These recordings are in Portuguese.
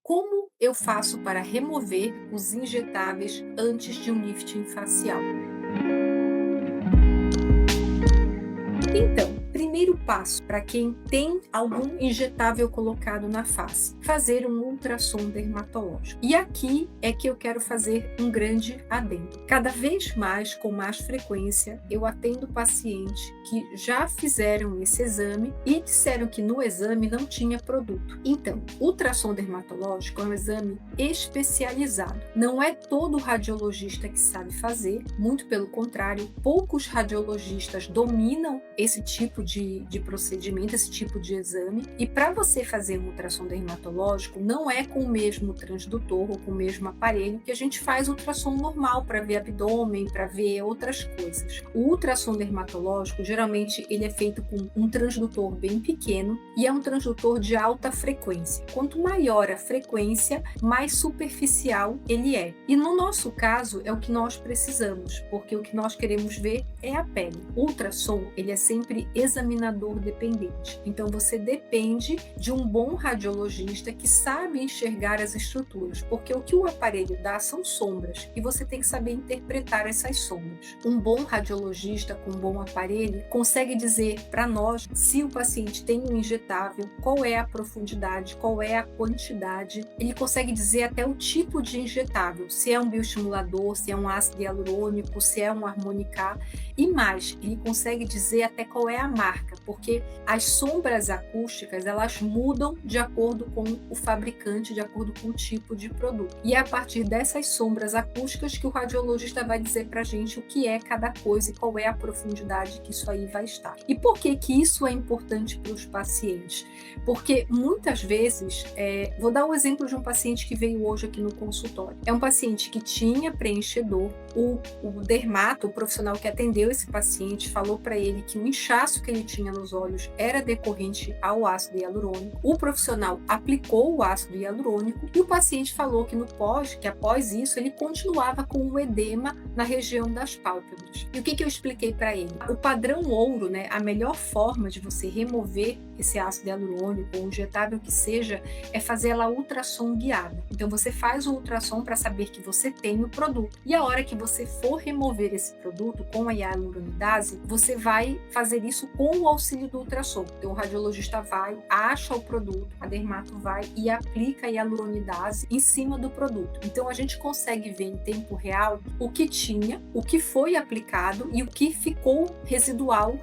Como eu faço para remover os injetáveis antes de um lifting facial? Então, primeiro passo para quem tem algum injetável colocado na face, fazer um ultrassom dermatológico. E aqui é que eu quero fazer um grande adendo. Cada vez mais, com mais frequência, eu atendo pacientes que já fizeram esse exame e disseram que no exame não tinha produto. Então, ultrassom dermatológico é um exame especializado. Não é todo radiologista que sabe fazer, muito pelo contrário, poucos radiologistas dominam esse tipo de procedimento, esse tipo de exame. E para você fazer um ultrassom dermatológico, não é com o mesmo transdutor ou com o mesmo aparelho que a gente faz ultrassom normal para ver abdômen, para ver outras coisas. O ultrassom dermatológico, geralmente, ele é feito com um transdutor bem pequeno e é um transdutor de alta frequência. Quanto maior a frequência, mais superficial ele é. E no nosso caso, é o que nós precisamos, porque o que nós queremos ver é a pele. O ultrassom, ele é sempre examinador dependente. Então você depende de um bom radiologista que sabe enxergar as estruturas, porque o que o aparelho dá são sombras e você tem que saber interpretar essas sombras. Um bom radiologista com um bom aparelho consegue dizer para nós se o paciente tem um injetável, qual é a profundidade, qual é a quantidade. Ele consegue dizer até o tipo de injetável, se é um bioestimulador, se é um ácido hialurônico, se é um harmonicá. E mais, ele consegue dizer até qual é a marca, porque as sombras acústicas, elas mudam de acordo com o fabricante, de acordo com o tipo de produto. E é a partir dessas sombras acústicas que o radiologista vai dizer para a gente o que é cada coisa e qual é a profundidade que isso aí vai estar. E por que que isso é importante para os pacientes? Porque muitas vezes, vou dar o exemplo de um paciente que veio hoje aqui no consultório. É um paciente que tinha preenchedor, o dermato, o profissional que atendeu esse paciente, falou para ele que o inchaço que ele tinha nos olhos era decorrente ao ácido hialurônico. O profissional aplicou o ácido hialurônico e o paciente falou que que após isso ele continuava com o edema na região das pálpebras. E o que eu expliquei para ele? O padrão ouro, né, a melhor forma de você remover esse ácido hialurônico ou injetável que seja, é fazer ela ultrassom guiada. Então você faz o ultrassom para saber que você tem o produto. E a hora que você for remover esse produto com a hialuronidase, você vai fazer isso com o auxílio do ultrassom. Então o radiologista vai, acha o produto, a dermato vai e aplica a hialuronidase em cima do produto. Então a gente consegue ver em tempo real o que tinha, o que foi aplicado e o que ficou residual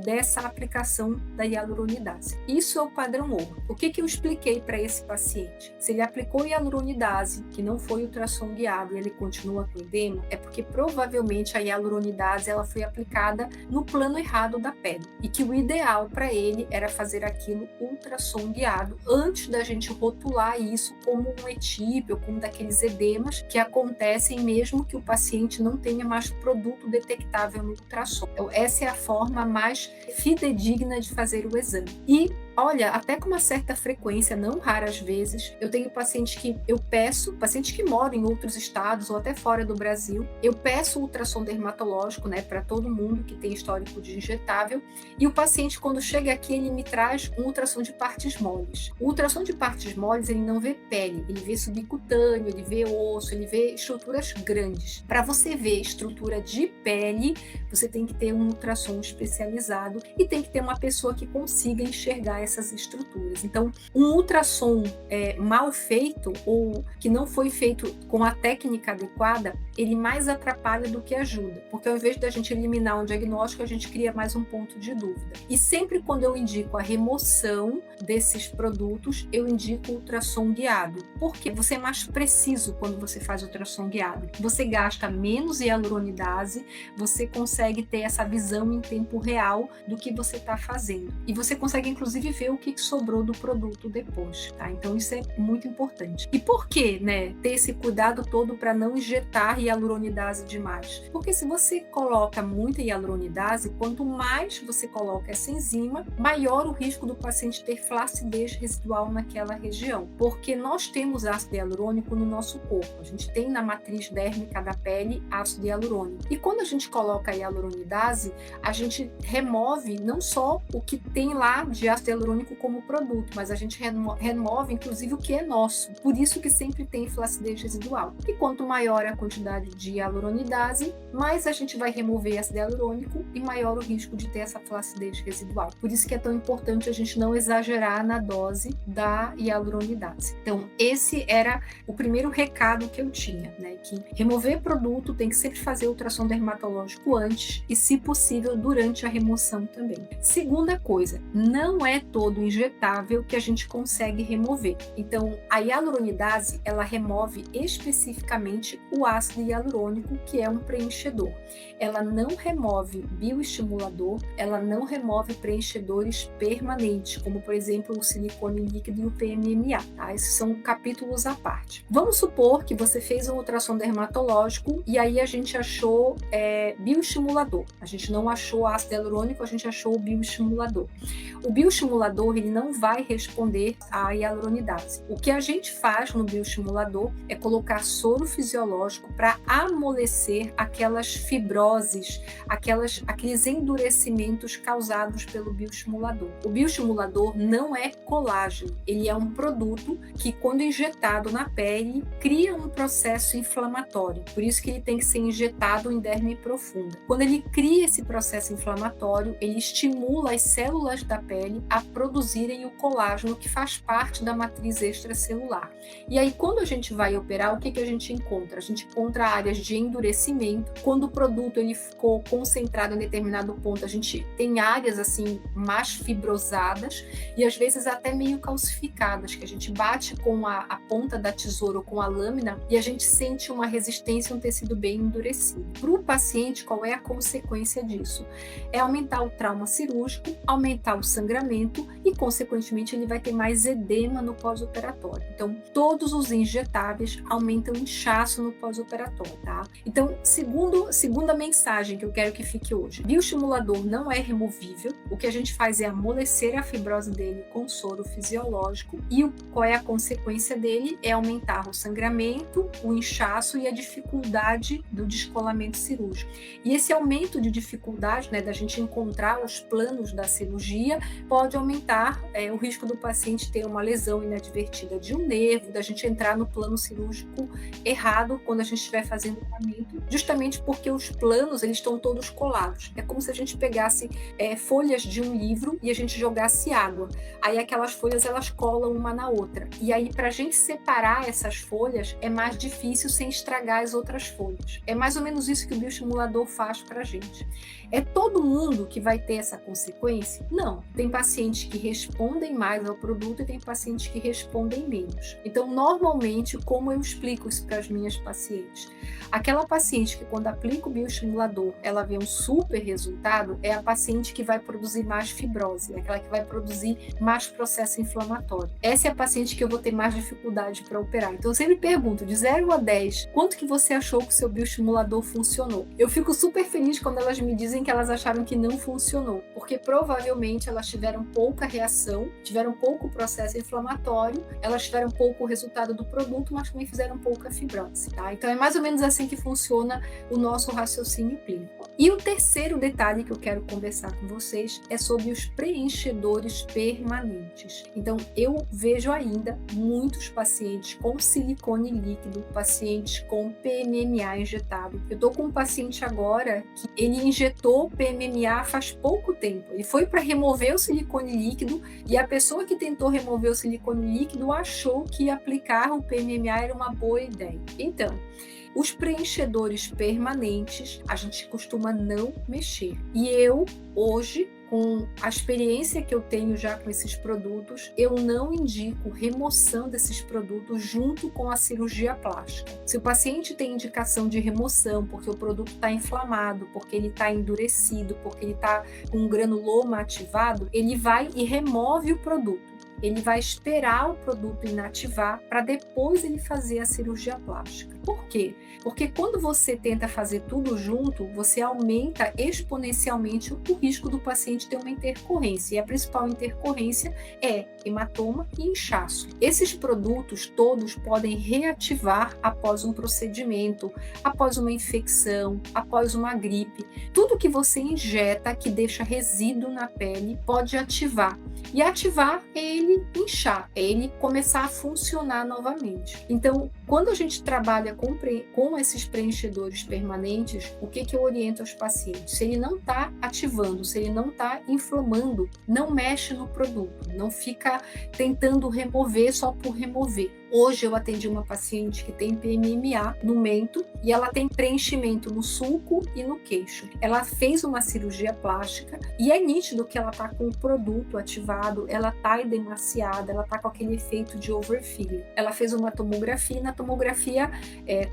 dessa aplicação da hialuronidase. Isso é o padrão ouro. O que eu expliquei para esse paciente? Se ele aplicou hialuronidase, que não foi ultrassom guiado, e ele continua com edema, é porque provavelmente a hialuronidase ela foi aplicada no plano errado da pele e que o ideal para ele era fazer aquilo ultrassom guiado antes da gente rotular isso como um etípe ou como daqueles edemas que acontecem mesmo que o paciente não tenha mais produto detectável no ultrassom. Então, essa é a forma mais fidedigna de fazer o exame. E olha, até com uma certa frequência, não raras vezes, eu tenho pacientes que eu peço, pacientes que moram em outros estados ou até fora do Brasil, eu peço ultrassom dermatológico, né, para todo mundo que tem histórico de injetável, e o paciente, quando chega aqui, ele me traz um ultrassom de partes moles. O ultrassom de partes moles, ele não vê pele, ele vê subcutâneo, ele vê osso, ele vê estruturas grandes. Para você ver estrutura de pele, você tem que ter um ultrassom especializado e tem que ter uma pessoa que consiga enxergar essas estruturas. Então, um ultrassom mal feito ou que não foi feito com a técnica adequada, ele mais atrapalha do que ajuda, porque ao invés da gente eliminar um diagnóstico, a gente cria mais um ponto de dúvida. E sempre quando eu indico a remoção desses produtos, eu indico ultrassom guiado, porque você é mais preciso quando você faz ultrassom guiado. Você gasta menos hialuronidase, você consegue ter essa visão em tempo real do que você está fazendo. E você consegue, inclusive, ver o que sobrou do produto depois, tá? Então isso é muito importante. E por que, né, ter esse cuidado todo para não injetar hialuronidase demais? Porque se você coloca muita hialuronidase, quanto mais você coloca essa enzima, maior o risco do paciente ter flacidez residual naquela região, porque nós temos ácido hialurônico no nosso corpo. A gente tem na matriz dérmica da pele ácido hialurônico. E quando a gente coloca a hialuronidase, a gente remove não só o que tem lá de ácido hialurônico como produto, mas a gente remove inclusive o que é nosso. Por isso que sempre tem flacidez residual. E quanto maior a quantidade de hialuronidase, mais a gente vai remover ácido hialurônico e maior o risco de ter essa flacidez residual. Por isso que é tão importante a gente não exagerar na dose da hialuronidase. Então, esse era o primeiro recado que eu tinha, né? Que remover produto tem que sempre fazer ultrassom dermatológico antes e, se possível, durante a remoção também. Segunda coisa, não é todo injetável que a gente consegue remover. Então, a hialuronidase, ela remove especificamente o ácido hialurônico, que é um preenchedor. Ela não remove bioestimulador, ela não remove preenchedores permanentes, como, por exemplo, o silicone líquido e o PMMA. Tá? Esses são capítulos à parte. Vamos supor que você fez um ultrassom dermatológico e aí a gente achou bioestimulador. A gente não achou ácido hialurônico, a gente achou o bioestimulador. O bioestimulador, ele não vai responder à hialuronidase. O que a gente faz no bioestimulador é colocar soro fisiológico para amolecer aquelas fibroses, aqueles endurecimentos causados pelo bioestimulador. O bioestimulador não é colágeno, ele é um produto que, quando injetado na pele, cria um processo inflamatório. Por isso que ele tem que ser injetado em derme profunda. Quando ele cria esse processo inflamatório, ele estimula as células da pele a produzirem o colágeno, que faz parte da matriz extracelular. E aí, quando a gente vai operar, o que a gente encontra? A gente encontra áreas de endurecimento. Quando o produto ele ficou concentrado em determinado ponto, a gente tem áreas assim mais fibrosadas e às vezes até meio calcificadas, que a gente bate com a ponta da tesoura ou com a lâmina e a gente sente uma resistência, um tecido bem endurecido. Para o paciente, qual é a consequência disso? É aumentar o trauma cirúrgico, aumentar o sangramento e, consequentemente, ele vai ter mais edema no pós-operatório. Então, todos os injetáveis aumentam o inchaço no pós-operatório, tá? Então, segunda mensagem que eu quero que fique hoje: bioestimulador não é removível. O que a gente faz é amolecer a fibrose dele com soro fisiológico e qual é a consequência dele? É aumentar o sangramento, o inchaço e a dificuldade do descolamento cirúrgico. E esse aumento de dificuldade, né, da gente encontrar os planos da cirurgia, pode aumentar o risco do paciente ter uma lesão inadvertida de um nervo, da gente entrar no plano cirúrgico errado quando a gente estiver fazendo o tratamento, justamente porque os planos eles estão todos colados. É como se a gente pegasse folhas de um livro e a gente jogasse água. Aí aquelas folhas elas colam uma na outra. E aí, para a gente separar essas folhas, é mais difícil sem estragar as outras folhas. É mais ou menos isso que o bioestimulador faz para a gente. É todo mundo que vai ter essa consequência? Não. Tem pacientes que respondem mais ao produto e tem pacientes que respondem menos. Então, normalmente, como eu explico isso para as minhas pacientes? Aquela paciente que, quando aplica o bioestimulador, ela vê um super resultado, é a paciente que vai produzir mais fibrose, aquela que vai produzir mais processo inflamatório. Essa é a paciente que eu vou ter mais dificuldade para operar. Então, eu sempre pergunto, de 0 a 10, quanto que você achou que o seu bioestimulador funcionou? Eu fico super feliz quando elas me dizem que elas acharam que não funcionou, porque provavelmente elas tiveram pouca reação, tiveram pouco processo inflamatório, elas tiveram pouco resultado do produto, mas também fizeram pouca fibrose, tá? Então, é mais ou menos assim que funciona o nosso raciocínio clínico. E o terceiro detalhe que eu quero conversar com vocês é sobre os preenchedores permanentes. Então, eu vejo ainda muitos pacientes com silicone líquido, pacientes com PMMA injetado. Eu estou com um paciente agora que ele injetou PMMA faz pouco tempo. Ele foi para remover o silicone líquido e a pessoa que tentou remover o silicone líquido achou que aplicar o PMMA era uma boa ideia. Então, os preenchedores permanentes, a gente costuma não mexer. E eu, hoje, com a experiência que eu tenho já com esses produtos, eu não indico remoção desses produtos junto com a cirurgia plástica. Se o paciente tem indicação de remoção porque o produto está inflamado, porque ele está endurecido, porque ele está com um granuloma ativado, ele vai e remove o produto. ele vai esperar o produto inativar para depois ele fazer a cirurgia plástica. Por quê? Porque quando você tenta fazer tudo junto, você aumenta exponencialmente o risco do paciente ter uma intercorrência. E a principal intercorrência é hematoma e inchaço. Esses produtos todos podem reativar após um procedimento, após uma infecção, após uma gripe. Tudo que você injeta que deixa resíduo na pele pode ativar. E ativar é ele inchar, é ele começar a funcionar novamente. Então, quando a gente trabalha com esses preenchedores permanentes, o que eu oriento aos pacientes? Se ele não está ativando, se ele não está inflamando, não mexe no produto, não fica tentando remover só por remover. Hoje eu atendi uma paciente que tem PMMA no mento e ela tem preenchimento no sulco e no queixo. Ela fez uma cirurgia plástica e é nítido que ela está com o produto ativado, ela está edemaciada, ela está com aquele efeito de overfilling. Ela fez uma tomografia e na tomografia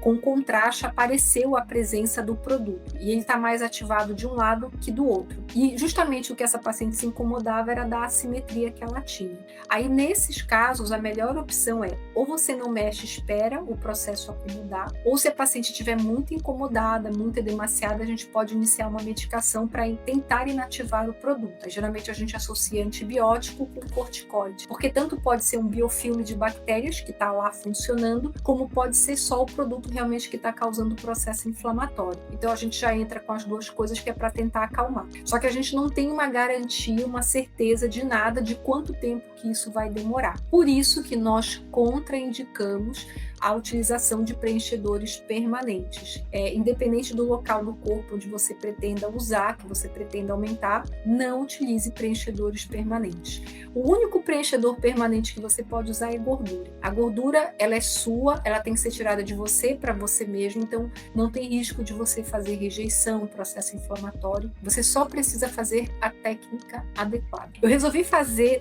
com contraste apareceu a presença do produto e ele está mais ativado de um lado que do outro. E justamente o que essa paciente se incomodava era da assimetria que ela tinha. Aí nesses casos a melhor opção é ou você não mexe, espera o processo acomodar, ou se a paciente estiver muito incomodada, muito edemaciada, a gente pode iniciar uma medicação para tentar inativar o produto. Aí, geralmente a gente associa antibiótico com corticoide, porque tanto pode ser um biofilme de bactérias que está lá funcionando, como pode ser só o produto realmente que está causando o processo inflamatório. Então a gente já entra com as duas coisas que é para tentar acalmar. Só que a gente não tem uma garantia, uma certeza de nada de quanto tempo que isso vai demorar. Por isso que nós contraindicamos a utilização de preenchedores permanentes. Independente do local do corpo onde você pretenda usar, que você pretenda aumentar, não utilize preenchedores permanentes. O único preenchedor permanente que você pode usar é gordura. A gordura, ela é sua, ela tem que ser tirada de você para você mesmo, então não tem risco de você fazer rejeição, processo inflamatório. Você só precisa fazer a técnica adequada. Eu resolvi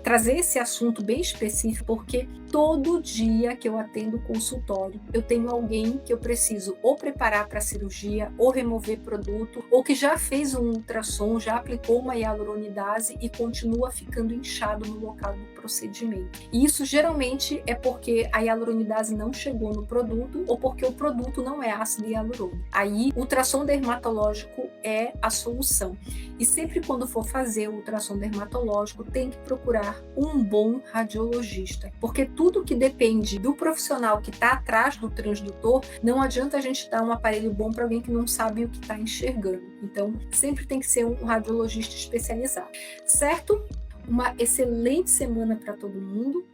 trazer esse assunto bem específico porque todo dia que eu atendo consultório, eu tenho alguém que eu preciso ou preparar para a cirurgia, ou remover produto, ou que já fez um ultrassom, já aplicou uma hialuronidase e continua ficando inchado no local do procedimento. E isso geralmente é porque a hialuronidase não chegou no produto ou porque o produto não é ácido hialurônico. Aí, o ultrassom dermatológico é a solução. E sempre quando for fazer o ultrassom dermatológico, tem que procurar um bom radiologista, porque tudo que depende do profissional que está atrás do transdutor, não adianta a gente dar um aparelho bom para alguém que não sabe o que está enxergando. Então, sempre tem que ser um radiologista especializado. Certo? Uma excelente semana para todo mundo.